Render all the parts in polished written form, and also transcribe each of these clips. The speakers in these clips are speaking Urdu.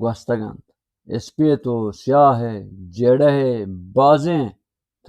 gwastagand espeto siyah jede bazen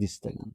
distagand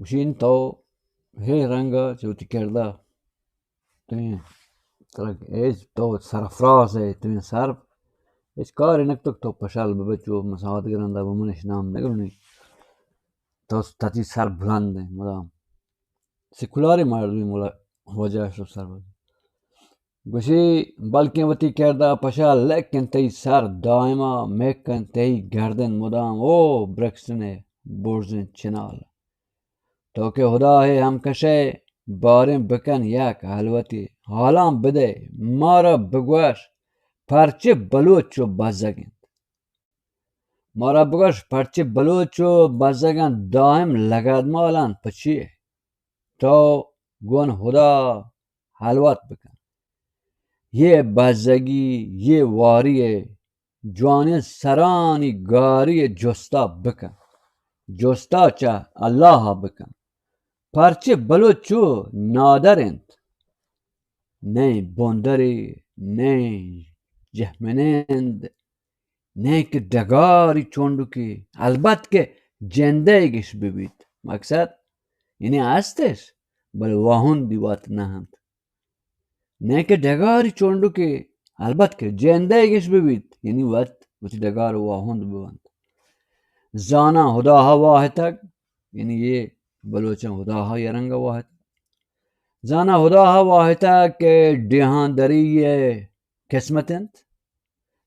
وشين تو هي رنگا جوتي كردا تين ترك ايش تو سرفرازه تين سرب ايش كاري نكتك تو بشال ببچو مساعد گرندا بمنش نام نگروني تو تاتي سر بلنده مدام سيكولاري مردوي مولا وجه شو سر گوشي بلکن وتی کردا پشال لیکن تی سر دائما میکن تی گردن مدام او برکسنه برزن چنال تو که خدا ہے ہم کشه بارم بکن یک حلوتی حالام بده مارا بگوش پرچه بلوچو بزگند مارا بگوش پرچه بلوچو بزگند دائم لگد مالن پچیه تو گون خدا حلوت بکن یہ بزگی یہ واریه جوانی سرانی گاری جستا بکن جستا چه الله بکن پرچه بلوچو نادرند نه بندری نه جهمنند نه که دگاری چوندو که البته که جنده ایگش ببید مقصد یعنی هستش بل واهون دیوات نهند نه که دگاری چوندو که البته که جنده ایگش ببید یعنی وقت دگار واهون ببند زانا خدا ها واحد یعنی یہ بلوچن خدا ها یرنگ واحد زانا خدا ها واحد که دیهان دری قسمتند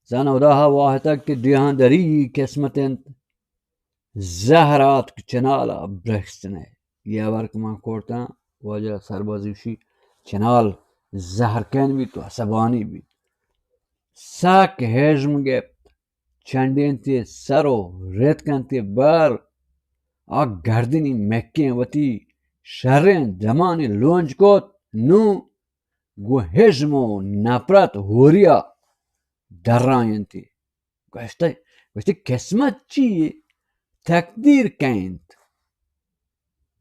زانا خدا ها واحد که دیهان دری قسمتند زهرات چنالا برخستنه یه ورک من کورتا واجه سربازیشی چنال زهرکن بید و عصبانی بید ساک هجم گفت چندین تی سرو ریت کنتی بر آگ گردنی مکین وتی شرین زمانی لونج کت نو گو هجم و نفرت هوریا درراینتی گوشتی قسمت چیه تقدیر کند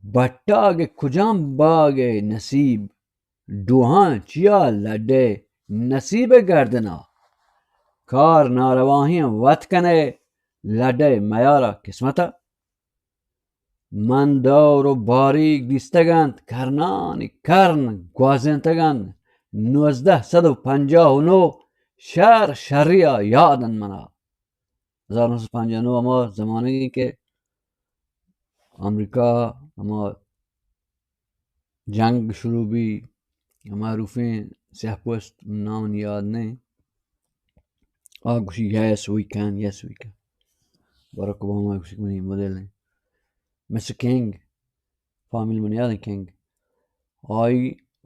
بٹاگ کجام باگ نصیب دوہاں چیا لڈے نصیب گردنا کار نارواہیاں وط کنے لڈے میارا قسمتا من دور و باریک دیستگند کرنانی کرن گوازنتگند 1959 شهر شریا یادن منا 1959 اما زمانی که امریکا اما جنگ شروع بھی معروفیں سیاہ پوست نام یاد نہیں Gushi, yes, we can. Yes, we can. Barack Obama gushi mani model hai. Mr. King, family mani yaad hai King. Ay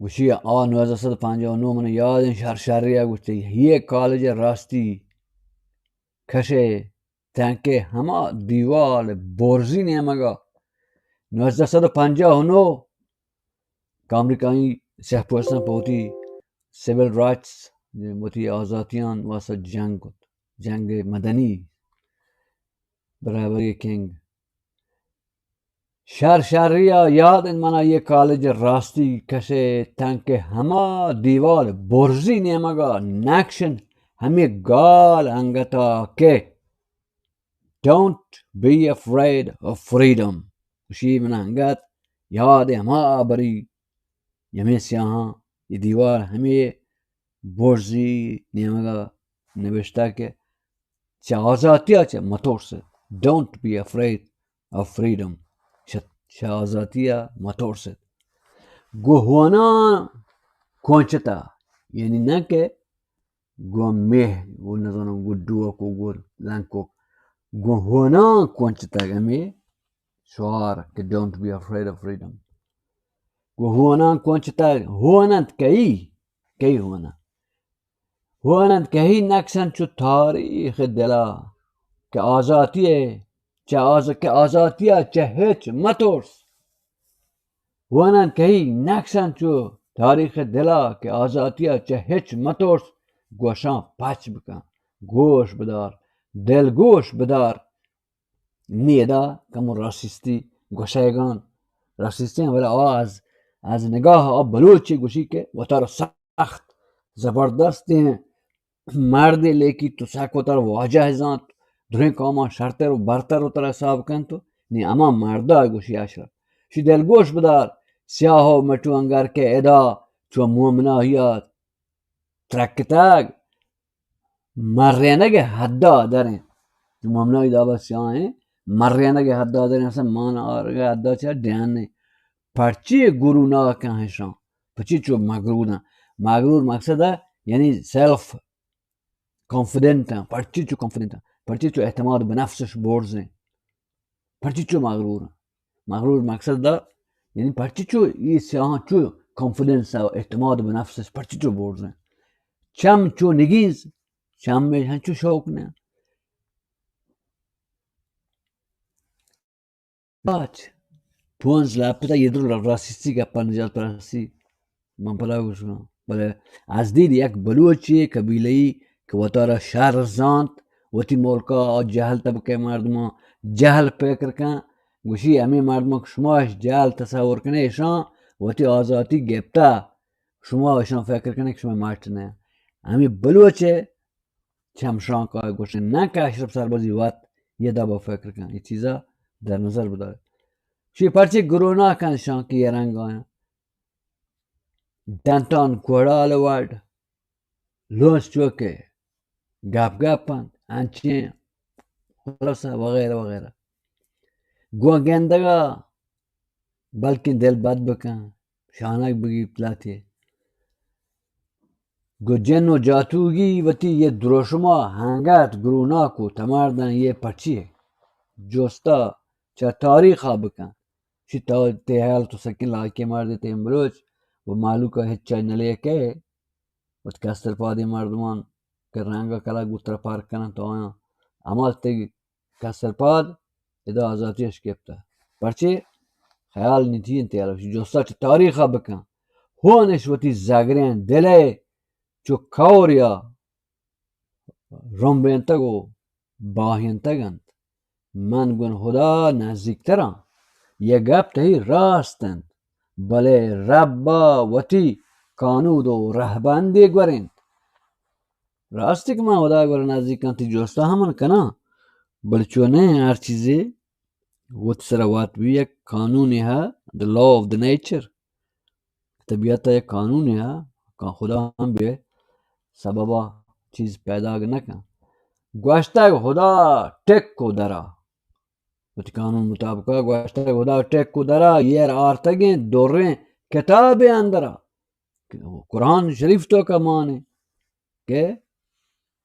gushi nöza sad panja no mani yaad hai şarşarıya gushi. Hiye college rasti kashe tanke hama dival borzi ne maga. Nöza sad panja hono Amerikai sehposan poti civil rights moti azatiyan wasa jang madani برابری King. شرشریا یاد این منا یه کالج راستی کشه تنک همه دیوال برزی نیمگا نکشن همی گال انگتا که don't be afraid of freedom وشی من انگت یاد همه بری یمی سیاها یه دیوال همی برزی نیمگا نوشته که چه آزادی ها چه مطورسه don't be afraid of freedom شازاتيا ماتورست جوهانا كونشتا يعني نك جومه ونزون جودوا كوجول لانكو جوهانا كونشتا جمي شعار ك don't be afraid of freedom جوهانا كونشتا هوانا كي هوانا كهي نكسن شو تاريخ الدلا كآزاتيه كآزاتيا چهچ متورس وانا کهی نکسن چو تاریخ دلا که آزاتیا چهچ متورس گوشان پچ بکن گوش بدار دل گوش بدار نیدا کمو راسیستی گوشایگان راسیستی ولی از نگاه بلوچی گوشی که و تر سخت زبردستی مردی لیکی تو ساکو تر واجه زانت درین کاما شرطر و برتر و تر حساب کن تو نی اما مردا گوشی اشرف شی دل گوش بدار سیاه و مٹو انگر که ادا چو مومنا هیاد ترکتاگ مرینگ حدا دارین چو مومنا هی دابا سیاه ہیں مرینگ حدا دارین اصلا مانا آرگا حدا چه دیان نہیں پرچی گرو نا کن ہشان پرچی چو مغرور نا مغرور مقصد ہے یعنی سیلف کانفیڈنٹ ہیں پرچی چو کانفیڈنٹ ہیں پرچی چو اعتماد بنفسش بورز ہیں پرچی چو مغرور مقصد دا یعنی پرچی چو یہ سیاہاں چو کانفیڈنس ہے اعتماد بنفسش پرچی چو بورز ہیں چم چو نگیز چم میں ہیں چو شوق نے باچ پونز لاپتا یدر راسیستی که پا نجات پرستی من پلا گوشم بله از دید یک بلوچی قبیلهی که وطاره شهر زاند وتی مولکا جهل طبقه مردم جهل فکر کن گوشی امی مردم شماش جهل تصور کنه ایشان وتی آزادی گفته شما ایشان فکر کنه که شما مارت نه امی بلوچه چمشان که گوشه نه که اشرف سربازی وقت یه دبا فکر کن این چیزا در نظر بداره شی پرچی گرونا کن شان که یه رنگ آیا دانتان کوڑال ورد لونس چوکه گپ انچین خلاصه وغیره وغیره گوگندگا بلکه دل بد بکن شانک بگی پلاتی گو جن و جاتوگی وتی یه دروشما هنگت گرونا کو تماردن یه پرچیه جوستا چه تاریخ ها بکن شی تیهل تو سکن لاکی مرده تیم بروچ و مالوکا هچای نلیه که وقت کستر پادی مردمان که رنگا کلا گوتر پارک کنن تو آیا اما تیگ کستر پاد ادا آزادیش کپتا پرچه خیال نیتین تیالوشی جوستا چه تاریخ ها بکن هونش وتی زگرین دله چو کوریا رومبینتگو باهینتگند من گون خدا نزدیکترم یه گپ تهی راستند بله ربا وتی کانود و رهبندی گورین راستی که من خدا گور نزدیکم تی جوستا همون کنا بل چونه هر چیزی وت سروات بھی ایک قانون ہے the law of the nature طبیعت ایک قانون ہے کہ خدا ہم بھی سببا چیز پیدا نکن گوشتا خدا ٹک کو درا وتی قانون مطابق گوشتا خدا ٹک کو درا یہ آرتگیں دوریں کتاب اندرا قرآن شریف تو کا مانے کہ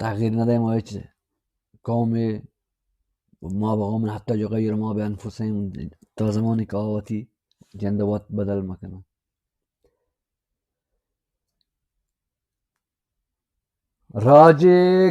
تغيير ندى ما ايش قومي ما بقوم حتى يغير ما بأنفسهم تازماني كاوتي جندوات بدل مكانه راجع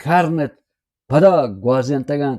karnet pada gwazentagан